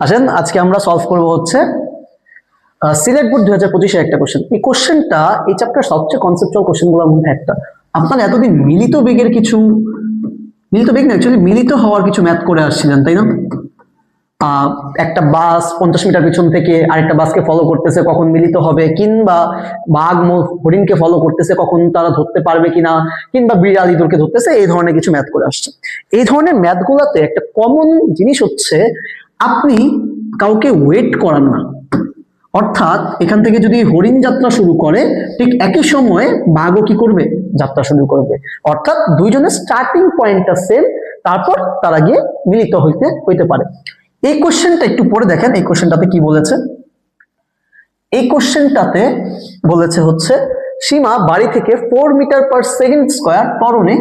আসেন আজকে আমরা সলভ করব হচ্ছে সিলেট বোর্ড 2025 এর একটা কোশ্চেন। এই কোশ্চেনটা এই চ্যাপ্টার সবচেয়ে কনসেপচুয়াল কোশ্চেনগুলোর মধ্যে একটা। আপনারা এতদিন মিলিত বেগের কিছু মিলিত বেগ না অ্যাকচুয়ালি মিলিত হওয়ার কিছু ম্যাথ করে আসছিলেন, তাই না? একটা বাস 50 মিটার পিছন থেকে আরেকটা বাসকে ফলো করতেছে, কখন মিলিত হবে, কিংবা বাঘ হরিণকে ফলো করতেছে, কখন তারা ধরতে পারবে কিনা, কিংবা বিড়াল ইঁদুরকে ধরতেছে, এই ধরনের কিছু ম্যাথ করে আসছে। এই ধরনের ম্যাথগুলোতে একটা কমন জিনিস হচ্ছে আপনি কাউকে ওয়েট করান না। অর্থাৎ এখান থেকে যদি হরিণ যাত্রা শুরু করে ঠিক একই সময়ে বাঘও কি করবে, যাত্রা শুরু করবে। অর্থাৎ দুইজনের স্টার্টিং পয়েন্টটা সেম, তারপর তারা গিয়ে মিলিত হইতে পারে। এই কোশ্চেনটা একটু পরে দেখেন, এই কোশ্চেনটাতে কি বলেছে। এই কোশ্চেনটাতে বলেছে হচ্ছে সীমা বাড়ি থেকে 4 মিটার পার সেকেন্ড স্কয়ার ত্বরণে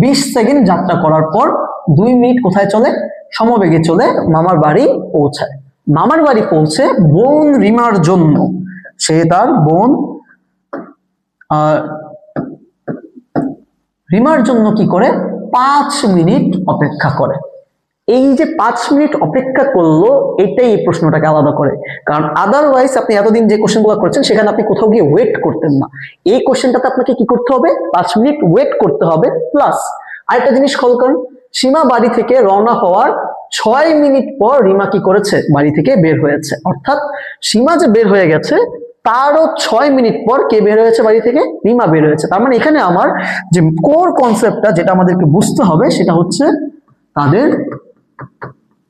20 সেকেন্ড যাত্রা করার পর 2 মিনিট কোথায় চলে, সমবেগে চলে মামার বাড়ি পৌঁছায়। মামার বাড়ি পৌঁছে বোন রিমার জন্য সে তার বোন রিমার জন্য কি করে 5 মিনিট অপেক্ষা করে। এই যে 5 মিনিট অপেক্ষা করলো, এটাই এই প্রশ্নটাকে আলাদা করে। কারণ আদারওয়াইজ আপনি এতদিন যে কোশ্চেনগুলো করছেন সেখানে আপনি কোথাও গিয়ে ওয়েট করতেন না। এই কোশ্চেনটাতে আপনাকে কি করতে হবে, 5 মিনিট ওয়েট করতে হবে। প্লাস আরেকটা জিনিস খেয়াল করেন, সীমা বাড়ি থেকে রওনা হওয়ার 6 মিনিট পর রিমা কি করেছে, বাড়ি থেকে বের হয়েছে। অর্থাৎ সীমা যে বের হয়ে গেছে তারও 6 মিনিট পর কে বের হয়েছে বাড়ি থেকে, রিমা বের হয়েছে। তার মানে এখানে আমার যে কোর কনসেপ্টটা যেটা আমাদেরকে বুঝতে হবে সেটা হচ্ছে তাদের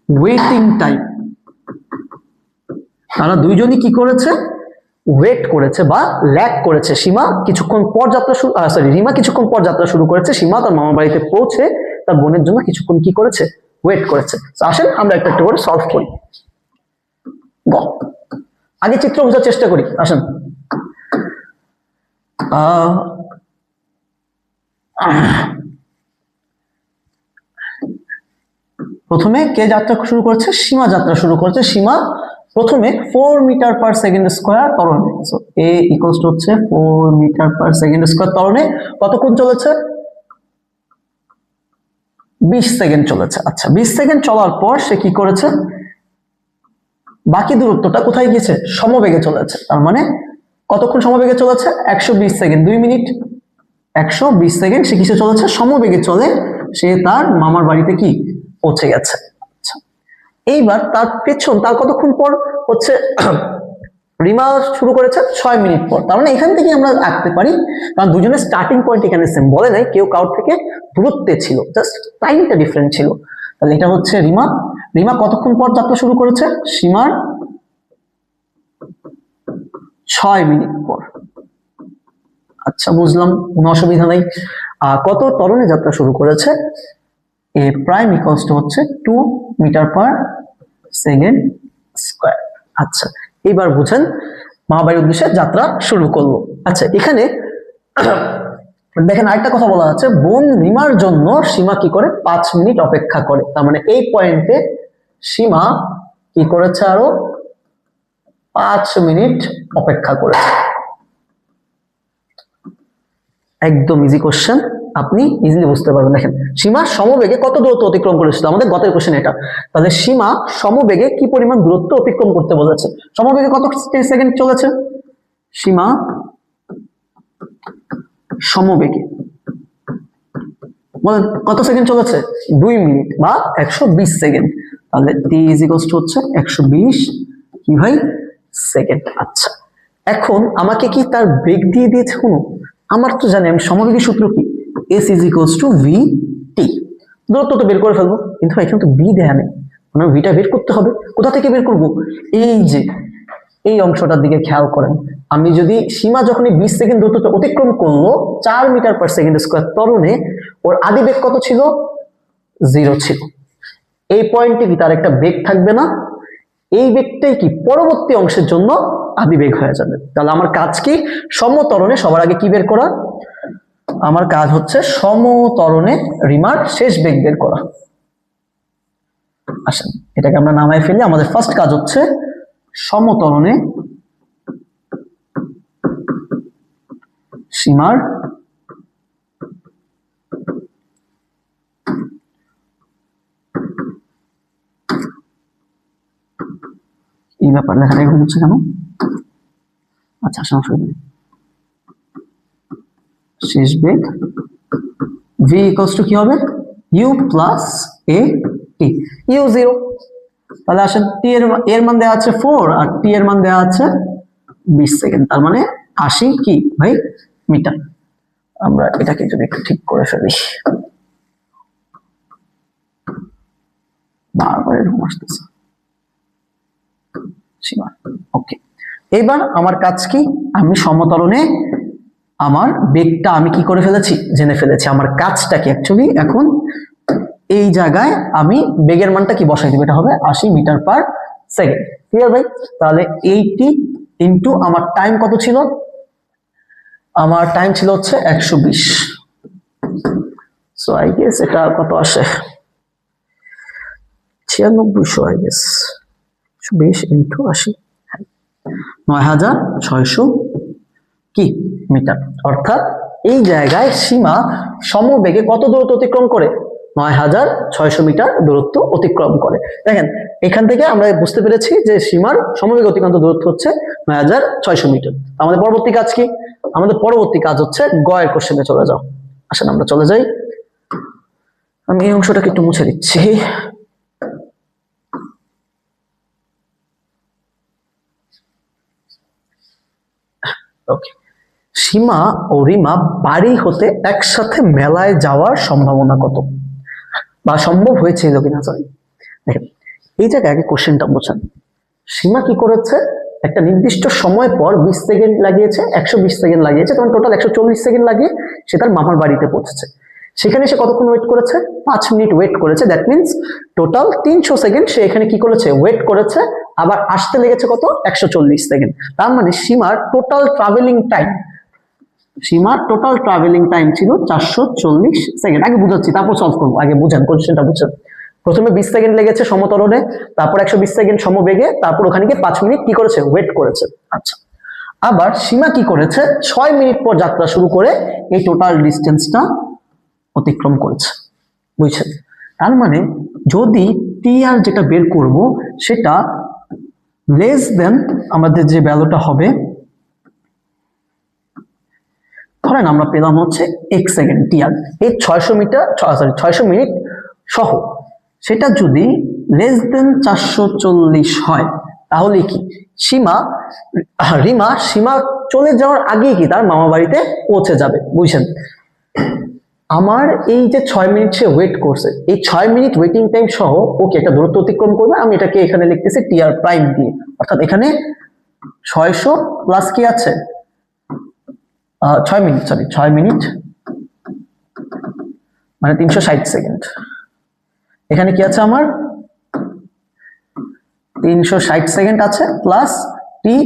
ওয়েটিং টাইম। তারা দুইজনই কি করেছে, ওয়েট করেছে বা ল্যাগ করেছে। সীমা কিছুক্ষণ পর যাত্রা শুরু রিমা কিছুক্ষণ পর যাত্রা শুরু করেছে, সীমা তার মামার বাড়িতে পৌঁছে তার বোনের জন্য কিছুক্ষণ কি করেছে, ওয়েট করেছে। আসেন আমরা একটা একটা করে সলভ করি। আগে চিত্র বোঝার চেষ্টা করি, আসেন। প্রথমে কে যাত্রা শুরু করেছে, সীমা যাত্রা শুরু করেছে। সীমা প্রথমে 4 মিটার পার সেকেন্ড স্কয়ার ত্বরণে, সো এ ইকুয়ালস টু হচ্ছে 4 মিটার পার সেকেন্ড স্কয়ার ত্বরণে কতক্ষণ চলেছে, 20 সেকেন্ড চলেছে। আচ্ছা 20 সেকেন্ড চলার পর সে কি করেছে, বাকি দূরত্বটা কোথায় গিয়েছে, সমবেগে চলেছে। তার মানে কতক্ষণ সমবেগে চলেছে, 120 সেকেন্ড, 2 মিনিট 120 সেকেন্ড সে কিসে চলেছে, সমবেগে চলে সে তার মামার বাড়িতে কি পৌঁছে গেছে। আচ্ছা এইবার তার পেছন তার কতক্ষণ পর হচ্ছে রিমা শুরু করেছে 6 মিনিট পর। তার মানে এখান থেকে আমরা আঁকতে পারি, কারণ দুজনের স্টার্টিং পয়েন্ট এখানে সেম, বলে নাই কেউ কারোর থেকে দূরত্বে ছিল, জাস্ট টাইমটা ডিফারেন্ট ছিল। তাহলে এটা হচ্ছে রিমা। রিমা কতক্ষণ পর যাত্রা শুরু করেছে, সীমার 6 মিনিট পর। আচ্ছা বুঝলাম, কোনো অসুবিধা নেই। কত ত্বরণে যাত্রা শুরু করেছে, এ প্রাইম ইকুয়ালস টু হচ্ছে 2 মিটার পার সেকেন্ড স্কয়ার। আচ্ছা এবার বুঝেন মামা বাড়ির উদ্দেশ্যে যাত্রা শুরু করলো। আচ্ছা এখানে দেখেন আরেকটা কথা বলা আছে, বোন রিমার জন্য সীমা কি করে 5 মিনিট অপেক্ষা করে। তার মানে এই পয়েন্টে সীমা কি করেছে, আরো 5 মিনিট অপেক্ষা করেছে। একদম ইজি কোশ্চেন, আপনি ইজিলি বুঝতে পারবেন। দেখেন সীমা সমবেগে কত দূরত্ব অতিক্রম করেছিল, আমাদের গতের কোশ্চেন এটা। তাহলে সীমা সমবেগে কি পরিমাণ দূরত্ব অতিক্রম করতে বলেছে, সমবেগে কত সেকেন্ড চলেছে, সীমা সমবেগে বলেন কত সেকেন্ড চলেছে, 2 মিনিট বা 120 সেকেন্ড। তাহলে টি ইজ ইকুয়ালস টু হচ্ছে 120 কি ভাই সেকেন্ড। আচ্ছা এখন আমাকে কি তার বেগ দিয়ে দিয়েছে কোনো, আমার তো জানি আমি সমবেগী সূত্র কি, S is equals to V T. দূরত্ব তো বের করে ফেলবো, কিন্তু এখানে তো বি দেয়া নেই, মানে ভিটা বের করতে হবে। কোথা থেকে বের করব, এই যে এই অংশটার দিকে খেয়াল করেন। আমি যদি সীমা যখনই 20 সেকেন্ড দূরত্ব অতিক্রম করলো 4 মিটার পার সেকেন্ড স্কয়ার ত্বরণে, ওর আদি বেগ কত ছিল, 0 ছিল। এই পয়েন্টে কি তার একটা বেগ থাকবে না, এই বেগটাই কি পরবর্তী অংশের জন্য আদি বেগ হয়ে যাবে। তাহলে আমার কাজ কি, সমত্বরণে সবার আগে কি বের করা, আমার কাজ হচ্ছে সমত্বরণে রিমার শেষ বেগ বের করা। আসেন এটাকে আমরা নামায় ফেলি। আমাদের ফার্স্ট কাজ হচ্ছে সমত্বরণে সীমার এই ব্যাপার লেখাটা এরকম হচ্ছে কেন? আচ্ছা সমস্যা নেই। শেষ বেগ v ইকুয়ালস টু কি হবে? u plus a t, u 0। তাহলে আসেন t এর মান দেওয়া আছে 4 আর t এর মান দেওয়া আছে 20 সেকেন্ড, তার মানে 80 কি ভাই মিটার। আমরা এটাকে যদি একটু ঠিক করে ফেলি, বারবার এরকম আসতেছে। ওকে, এবার আমার কাজ কি? আমি সমতরণে আমার বেগটা আমি কি করে ফেলেছি, জেনে ফেলেছি। আমার কাজটা কি অ্যাকচুয়ালি এখন এই জায়গায় আমি বেগের মানটা কি বসাই দিব, এটা হবে 80 মিটার পার সেকেন্ড। ক্লিয়ার ভাই? তাহলে 80 ইনটু আমার টাইম কত ছিল? আমার টাইম ছিল হচ্ছে 120। সো আই গেস এটা কত আসে, 9600 আই গেস। 120 ইনটু 80, 9600 কি মিটার। অর্থাৎ এই জায়গায় সীমা সমবেগে কত দূরত্ব অতিক্রম করে? 9600 মিটার দূরত্ব অতিক্রম করে। দেখেন এখান থেকে আমরা বুঝতে পেরেছি যে সীমার সমবেগে অতিক্রান্ত দূরত্ব হচ্ছে 9600 মিটার। আমাদের পরবর্তী কাজ কি? আমাদের পরবর্তী কাজ হচ্ছে গয়ের কোশ্চেনে চলে যাও। আসেন আমরা চলে যাই। আমি এই অংশটাকে একটু মুছে দিচ্ছি। ওকে, সীমা ও রিমা বাড়ি হতে একসাথে মেলায় যাওয়ার সম্ভাবনা কত, বা সম্ভব হয়েছিল কিনা সরি। দেখেন এই জায়গায় আগে কোশ্চেনটা বোঝেন। সীমা কি করেছে? একটা নির্দিষ্ট সময় পর 20 সেকেন্ড লাগিয়েছে, 120 সেকেন্ড লাগিয়েছে, তখন টোটাল 140 সেকেন্ড লাগিয়ে সে তার মামার বাড়িতে পৌঁছেছে। সেখানে সে কতক্ষণ ওয়েট করেছে? 5 মিনিট ওয়েট করেছে। দ্যাট মিনস টোটাল 300 সেকেন্ড সে এখানে কি করেছে, ওয়েট করেছে। আবার আসতে লেগেছে কত? 140 সেকেন্ড। তার মানে সীমার টোটাল ট্রাভেলিং টাইম, সীমার টোটাল ট্রাভেলিং টাইম ছিল 440 সেকেন্ড। আগে বুঝাচ্ছি তারপর সলভ করবো, আগে বুঝেন কোশ্চেনটা বুঝেন। প্রথমে 20 সেকেন্ড লেগেছে সমতরণে, তারপর 120 সেকেন্ড সমবেগে, তারপর ওখানে গিয়ে 5 মিনিট কি করেছে, ওয়েট করেছে। আচ্ছা, আবার সীমা কি করেছে? 6 মিনিট পর যাত্রা শুরু করে এই টোটাল ডিস্টেন্সটা অতিক্রম করেছে। বুঝছেন? তার মানে যদি টি আর যেটা বের করব সেটা লেস দেন আমাদের যে ভ্যালুটা হবে, ধরেন আমরা পেলাম হচ্ছে 1 সেকেন্ড টি আর, এই 600 মিনিট সহ, সেটা যদি লেস দেন 440 হয় তাহলে কি রিমা চলে যাওয়ার আগে কি তার মামা বাড়িতে পৌঁছে যাবে। বুঝছেন? আমার এই যে 6 মিনিট সে ওয়েট করছে, এই 6 মিনিট ওয়েটিং টাইম সহ ওকে একটা দূরত্ব অতিক্রম করবে। আমি এটাকে এখানে লিখতেছি টি আর প্রাইম দিয়ে। অর্থাৎ এখানে 600 প্লাস কি আছে, 6 মিনিট মানে 360 সেকেন্ড। এখানে কি আছে আমার 360 সেকেন্ড আছে প্লাস টি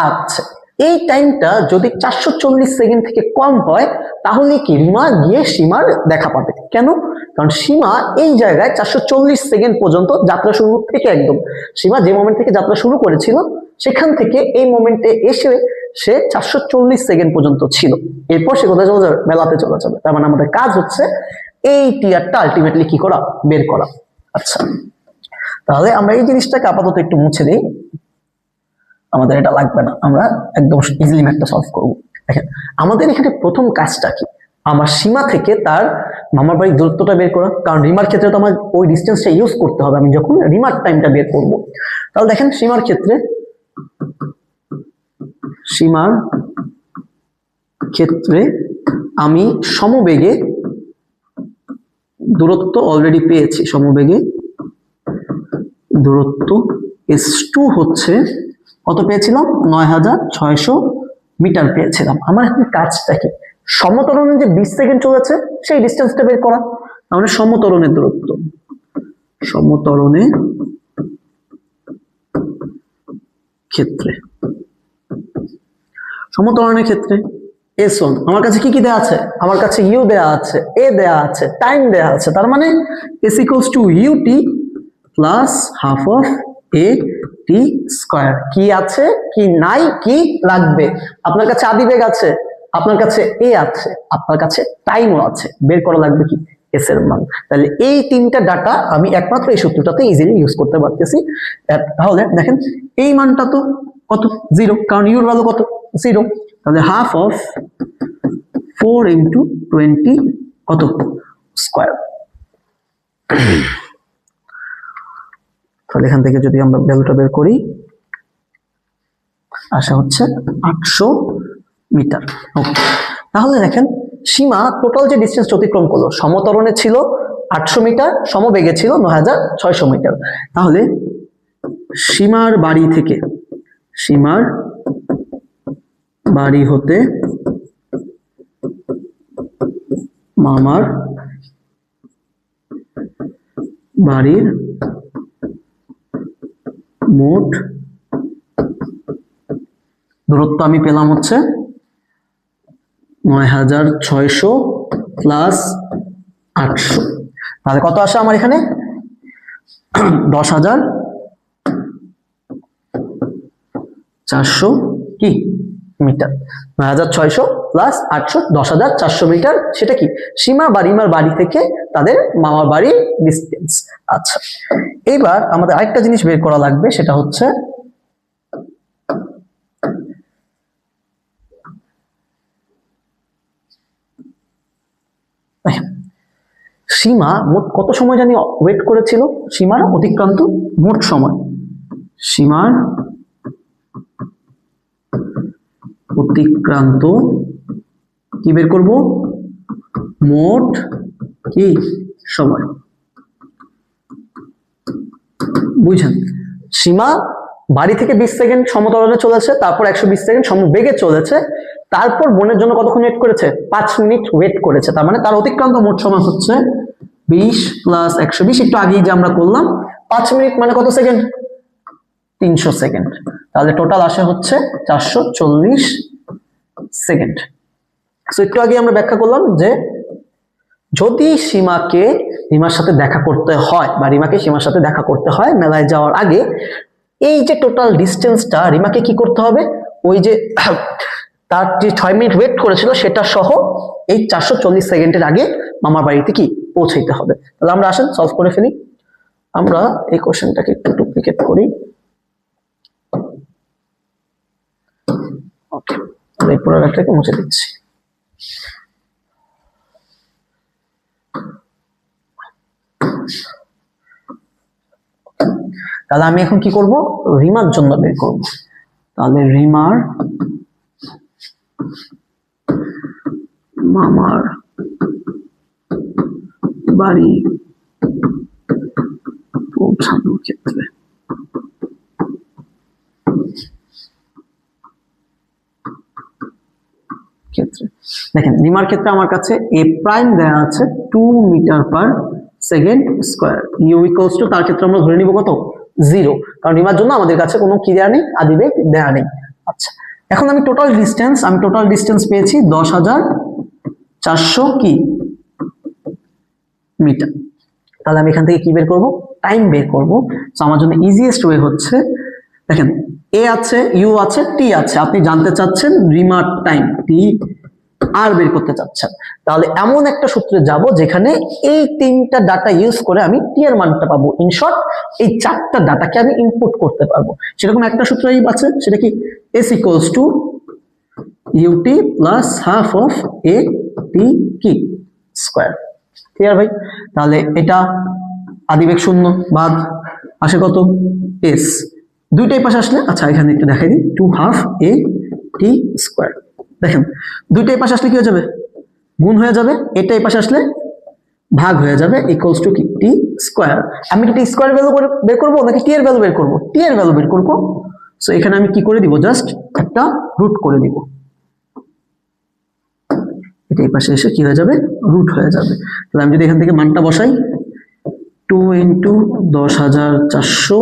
আছে। এই টাইমটা যদি 440 সেকেন্ড থেকে কম হয় তাহলে কি রিমা গিয়ে সীমার দেখা পাবে। কেন? কারণ সীমা এই জায়গায় 440 সেকেন্ড পর্যন্ত যাত্রা শুরু থেকে, একদম সীমা যে মোমেন্ট থেকে যাত্রা শুরু করেছিল সেখান থেকে এই মোমেন্টে এসে সে 440 সেকেন্ড পর্যন্ত ছিল। এরপর সে কোথায় চলে যাবে? মেলাতে চলে যাবে। তার মানে আমাদের কাজ হচ্ছে এই টিআরটা আলটিমেটলি কি করা, বের করা। আচ্ছা, তাহলে আমরা এই জিনিসটাকে আপাতত একটু মুছে দিই, আমাদের এটা লাগবে না, আমরা একদম ইজিলি ম্যাথটা সলভ করব। দেখেন আমাদের এখানে প্রথম কাজটা কি, আমার সীমা থেকে তার মামার বাড়ির দূরত্বটা বের করা। কারণ রিমার ক্ষেত্রে তো আমার ওই ডিস্টেন্সটা ইউজ করতে হবে আমি যখন রিমার টাইমটা বের করব। তাহলে দেখেন সীমার ক্ষেত্রে আমি সমবেগে দূরত্ব অলরেডি পেয়েছি। সমবেগে দূরত্ব S2 হচ্ছে কত পেয়েছিলাম? 9600 মিটার পেয়েছিলাম। আমার এখন কাজটা কি, সমতরণে যে 20 সেকেন্ড চলেছে সেই ডিস্টেন্সটা বের করা। তাহলে সমতরণের দূরত্ব, সমতরণের ক্ষেত্রে S1 আমার কাছে কি দেয়া আছে? আমার কাছে U দেয়া আছে, A দেয়া আছে, টাইম দেয়া আছে। তার মানে S equals to UT plus half of AT square. কি আছে, কি নাই, কি লাগবে? আপনার কাছে আদিবেগ আছে, আপনার কাছে A আছে, আপনার কাছে টাইমও আছে। বের করা লাগবে কি এস এর মান। তাহলে এই তিনটা ডাটা আমি একমাত্র এই সূত্রটাতে ইজিলি ইউজ করতে পারতেছি। তাহলে দেখেন এই মানটা তো কত 0, কারণ ইউর ভ্যালু কত 0। তাহলে হাফ অফ 4 ইন্টু 20 কত স্কোয়ার। তাহলে এখান থেকে যদি আমরা ভ্যালুটা বের করি আসা হচ্ছে 800 মিটার। ওকে, তাহলে দেখেন সীমা টোটাল যে ডিস্টেন্স অতিক্রম করলো, সমতরণে ছিল 800 মিটার, সমবেগে ছিল 9600 মিটার। তাহলে সীমার বাড়ি হতে মামার বাড়ির মোট দূরত্ব আমি পেলাম হচ্ছে 9600 প্লাস 800। তাহলে কত আসে আমার এখানে 10,400 কি মিটার। 9600 plus 800 10,400 metre. সেটা কি সীমা বাড়িমার বাড়ি থেকে তাদের মামার বাড়ির ডিস্টেন্স। আচ্ছা, এইবার আমাদের আরেকটা জিনিস বের করা লাগবে, সেটা হচ্ছে সীমা মোট কত সময় জানি ওয়েট করেছিল, সীমার অতিক্রান্ত মোট সময়। সীমার অতিক্রান্ত কি বের করব মোট কি সময়। বুঝছেন, সীমা বাড়ি থেকে 20 সেকেন্ড সমতরণে চলেছে, তারপর 120 সেকেন্ড সমবেগে চলেছে, তারপর বোনের জন্য কতক্ষণ ওয়েট করেছে 5 মিনিট ওয়েট করেছে। তার মানে তার অতিক্রান্ত মোট সময় হচ্ছে 20 প্লাস 120, একটু আগেই যে আমরা করলাম 5 মিনিট মানে কত সেকেন্ড 300 সেকেন্ড। তাহলে টোটাল আসে হচ্ছে 440 সেকেন্ড। সো একটু আগে আমরা ব্যাখ্যা করলাম যে যদি রিমার সাথে দেখা করতে হয় বা রিমাকে সীমার সাথে দেখা করতে হয় মেলায় যাওয়ার আগে, এই যে টোটাল ডিস্টেন্সটা রিমাকে কি করতে হবে, ওই যে তার যে 6 মিনিট ওয়েট করেছিল সেটা সহ এই 440 সেকেন্ডের আগে মামার বাড়িতে কি পৌঁছাইতে হবে। তাহলে আমরা আসেন সলভ করে ফেলি। আমরা এই কোশ্চেনটাকে একটু ডুপ্লিকেট করি। ওকে, এই পুরোটাকে মুছে দিচ্ছি। তাহলে আমি এখন কি করব, রিমার জন্য বের করব। তাহলে রিমার মামার বাড়ি পৌঁছানোর ক্ষেত্রে দেখেন রিমার ক্ষেত্রে আমার কাছে এ প্রাইম দেওয়া আছে 2 metre per second square, u equals to, তার ক্ষেত্রে আমরা ধরে নিব কত 0, কারণ রিমার জন্য আমাদের কাছে কোনো কি দেওয়া নেই, আদিবেগ দেওয়া নেই। আচ্ছা, এখন আমি টোটাল ডিস্টেন্স পেয়েছি 10,400 কি মিটার। তাহলে আমি এখান থেকে কি বের করব, টাইম বের করব। তো আমার জন্য ইজিয়েস্ট ওয়ে হচ্ছে, দেখেন এ আছে, ইউ আছে, টি আছে, আপনি জানতে চাচ্ছেন রিমার টাইম টি আর বের করতে চাচ্ছেন। তাহলে এমন একটা সূত্রে যাব যেখানে এই 3টা ডাটা ইউজ করে আমি টি এর মানটা পাবো। ইন শর্ট এই 4টা ডাটাকে আমি ইনপুট করতে পারবো। সেরকম একটা সূত্রই আছে, সেটা কি S equals to UT plus half of A T কি স্কোয়ার। ক্লিয়ার ভাই? তাহলে এটা আদিবেগ শূন্য বাদ আসে কত এস, দুইটাই পাশে আসলে, আচ্ছা এখানে একটু দেখাই দিই, 2 হাফ এ টি স্কোয়ার। দেখেন দুইটাই পাশে আসলে কি হয়ে যাবে, গুণ হয়ে যাবে, এটাই পাশে আসলে ভাগ হয়ে যাবে, ইকুয়ালস টু কি টি স্কোয়ার। আমি কি টি স্কোয়ার ভ্যালু বের করবো নাকি টি এর ভ্যালু বের করবো, টি এর ভ্যালু বের করবো। সো এখানে আমি কি করে দিব, জাস্ট একটা রুট করে দিব, এটা এই পাশে এসে কি হয়ে যাবে রুট হয়ে যাবে। তাহলে আমি যদি এখান থেকে মানটা বসাই 2 ইন্টু 10,400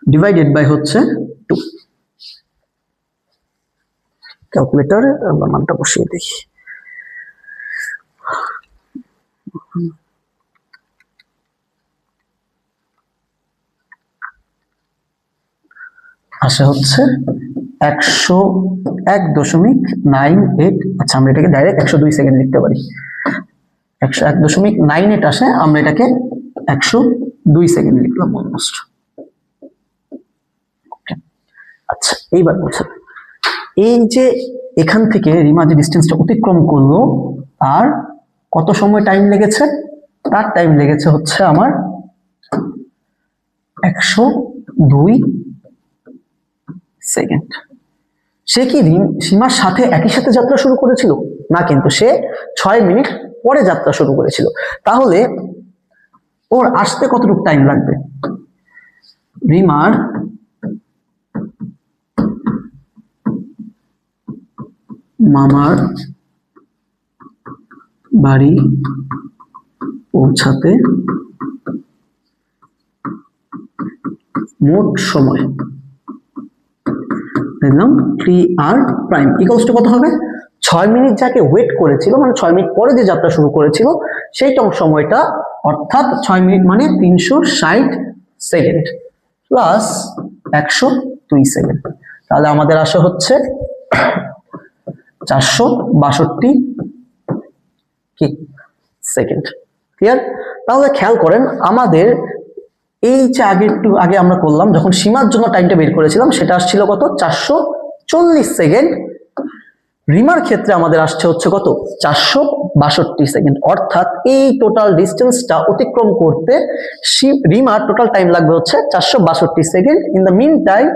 ডিভাইডেড বাই হচ্ছে 2, ক্যালকুলেটরে আমরা মানটা বসিয়ে দেখি। আসে হচ্ছে 101.98। আচ্ছা আমরা এটাকে ডাইরেক্ট 102 সেকেন্ড লিখতে পারি। 101.98 আসে, আমরা এটাকে 102 সেকেন্ড লিখলাম অলমোস্ট। আচ্ছা, এইবার বলছেন এই যে এখান থেকে রিমা যে ডিস্টেন্সটা অতিক্রম করলো আর কত সময় টাইম লেগেছে, তার টাইম লেগেছে হচ্ছে আমার 102 সেকেন্ড। সে কি সীমার সাথে একই সাথে যাত্রা শুরু করেছিল? না, কিন্তু সে 6 মিনিট পরে যাত্রা শুরু করেছিল। তাহলে ওর আসতে কতটুকু টাইম লাগবে? রিমার মামার বাড়ি পৌঁছাতে মোট সময় দেখলাম 3r প্রাইম ইকুয়ালস টু কত হবে? 6 মিনিট যাকে ওয়েট করেছিল, মানে 6 মিনিট পরে যে যাত্রা শুরু করেছিল সেইটা সময়টা, অর্থাৎ 6 মিনিট মানে 360 সেকেন্ড প্লাস 102 সেকেন্ড। তাহলে আমাদের আসে হচ্ছে 462 কি সেকেন্ড। ক্লিয়ার? তাহলে খেয়াল করেন আমাদের এই যে একটু আগে আমরা করলাম যখন সীমার জন্য টাইমটা বের করেছিলাম সেটা আসছিল কত? 440 সেকেন্ড। রিমার ক্ষেত্রে আমাদের আসছে হচ্ছে কত? 462 সেকেন্ড। অর্থাৎ এই টোটাল ডিস্টেন্সটা অতিক্রম করতে রিমার টোটাল টাইম লাগবে হচ্ছে 462 second. In the mean time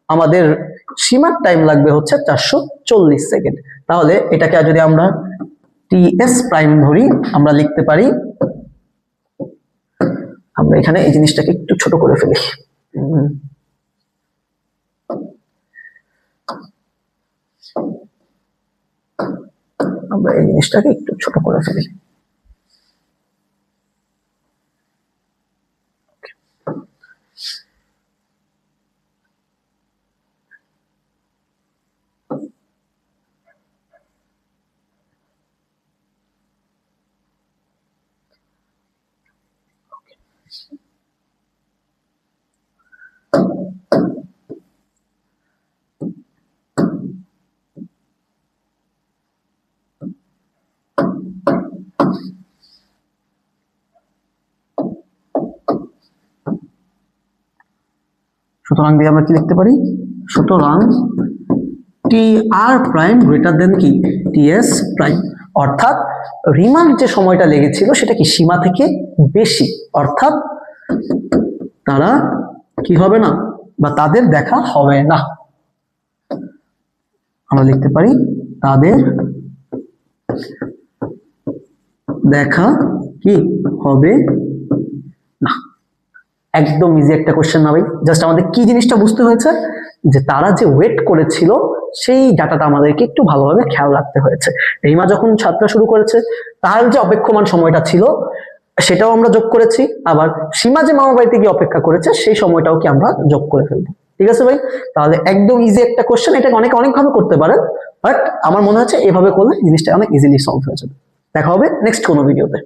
আমাদের সীমার টাইম লাগবে হচ্ছে 440 সেকেন্ড। তাহলে এটাকে যদি আমরা টিএস প্রাইম ধরি, আমরা লিখতে পারি, আমরা এখানে এই জিনিসটাকে একটু ছোট করে ফেলি, আমরা এই জিনিসটাকে একটু ছোট করে ফেলি। সুতরাং দিয়ে আমরা কি লিখতে পারি? সুতরাং টি আর প্রাইম গ্রেটার দেন কি টিএস প্রাইম। অর্থাৎ রিমার যে সময়টা লেগেছিল সেটা কি সীমা থেকে বেশি, অর্থাৎ তারা কি হবে না, বা তাদের দেখা হবে না। আমরা লিখতে পারি তাদের দেখা কি হবে না। একদম ইজি একটা কোশ্চেন না ভাই? জাস্ট আমাদের কি জিনিসটা বুঝতে হয়েছে, যে তারা যে ওয়েট করেছিল সেই ডাটাটা আমাদেরকে একটু ভালোভাবে খেয়াল রাখতে হয়েছে। রিমা যখন যাত্রা শুরু করেছে তার যে অপেক্ষমান সময়টা ছিল সেটাও আমরা যোগ করেছি, আবার সীমা যে মামা বাড়িতে গিয়ে অপেক্ষা করেছে সেই সময়টাও কি আমরা যোগ করে ফেলবো। ঠিক আছে ভাই? তাহলে একদম ইজি একটা কোশ্চেন, এটাকে অনেকভাবে করতে পারেন, বাট আমার মনে হচ্ছে এভাবে করলে জিনিসটা অনেক ইজিলি সলভ হয়ে যাবে। দেখা হবে নেক্সট কোনো ভিডিওতে।